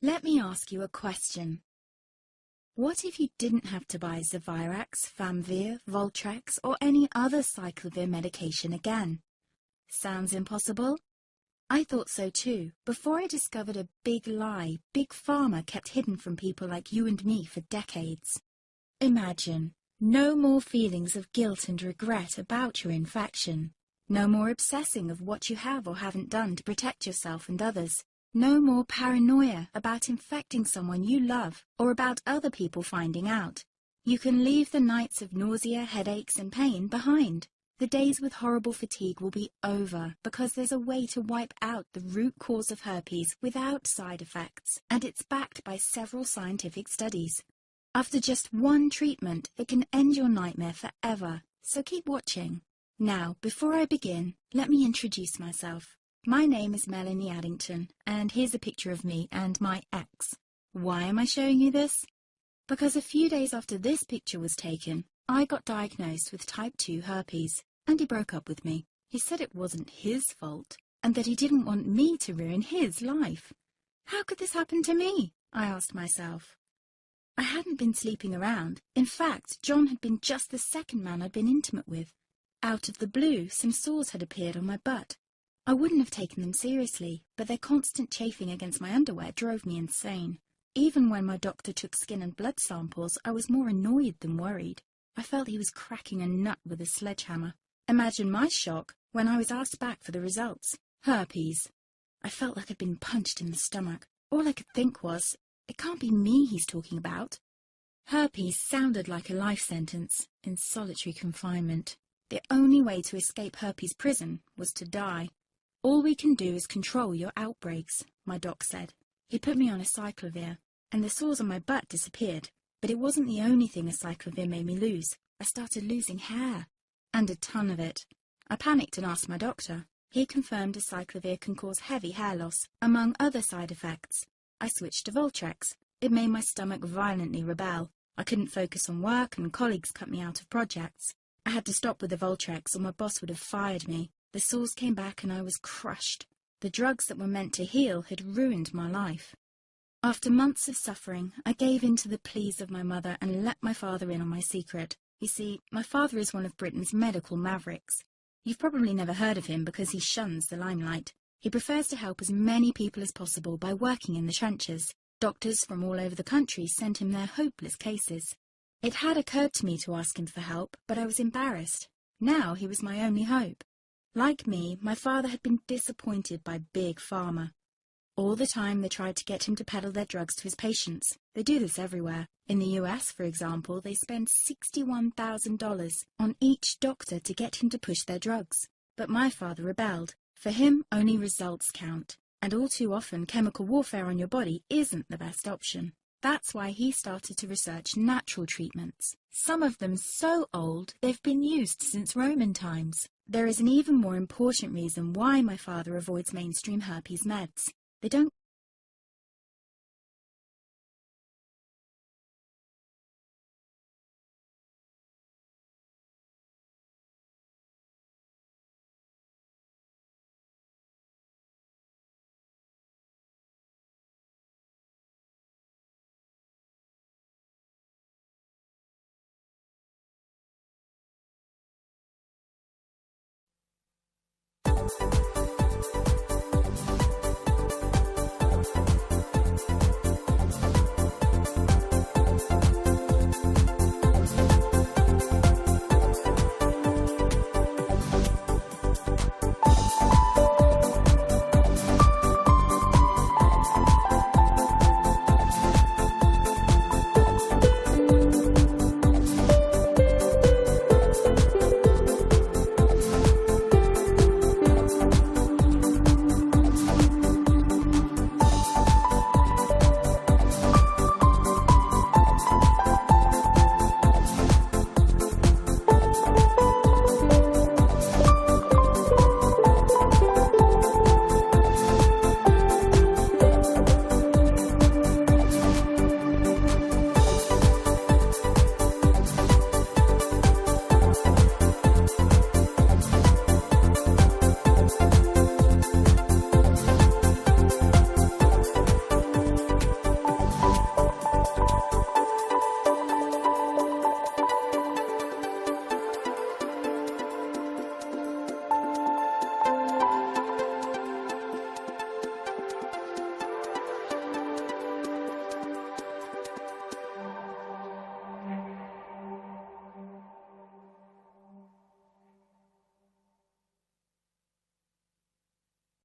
Let me ask you a question. What if you didn't have to buy Zevirax, Famvir, Voltrex, or any other cyclovir medication again? Sounds impossible? I thought so too, before I discovered a big lie Big Pharma kept hidden from people like you and me for decades. Imagine, no more feelings of guilt and regret about your infection. No more obsessing of what you have or haven't done to protect yourself and others. No more paranoia about infecting someone you love or about other people finding out. You can leave the nights of nausea, headaches and pain behind. The days with horrible fatigue will be over because there's a way to wipe out the root cause of herpes without side effects, and it's backed by several scientific studies. After just one treatment, it can end your nightmare forever, so keep watching. Now, before I begin, let me introduce myself. My name is Melanie Addington, and here's a picture of me and my ex. Why am I showing you this? Because a few days after this picture was taken, I got diagnosed with type 2 herpes, and he broke up with me. He said it wasn't his fault, and that he didn't want me to ruin his life. How could this happen to me? I asked myself. I hadn't been sleeping around. In fact, John had been just the second man I'd been intimate with. Out of the blue, some sores had appeared on my butt. I wouldn't have taken them seriously, but their constant chafing against my underwear drove me insane. Even when my doctor took skin and blood samples, I was more annoyed than worried. I felt he was cracking a nut with a sledgehammer. Imagine my shock when I was asked back for the results. Herpes. I felt like I'd been punched in the stomach. All I could think was, it can't be me he's talking about. Herpes sounded like a life sentence in solitary confinement. The only way to escape herpes prison was to die. All we can do is control your outbreaks, my doc said. He put me on a cyclovir, and the sores on my butt disappeared. But it wasn't the only thing a cyclovir made me lose. I started losing hair, and a ton of it. I panicked and asked my doctor. He confirmed a cyclovir can cause heavy hair loss, among other side effects. I switched to Voltrex. It made my stomach violently rebel. I couldn't focus on work, and colleagues cut me out of projects. I had to stop with the Voltrex, or my boss would have fired me. The sores came back and I was crushed. The drugs that were meant to heal had ruined my life. After months of suffering, I gave in to the pleas of my mother and let my father in on my secret. You see, my father is one of Britain's medical mavericks. You've probably never heard of him because he shuns the limelight. He prefers to help as many people as possible by working in the trenches. Doctors from all over the country sent him their hopeless cases. It had occurred to me to ask him for help, but I was embarrassed. Now he was my only hope. Like me, my father had been disappointed by Big Pharma. All the time they tried to get him to peddle their drugs to his patients. They do this everywhere. In the US, for example, they spend $61,000 on each doctor to get him to push their drugs. But my father rebelled. For him, only results count. And all too often, chemical warfare on your body isn't the best option. That's why he started to research natural treatments. Some of them so old, they've been used since Roman times. There is an even more important reason why my father avoids mainstream herpes meds. They don't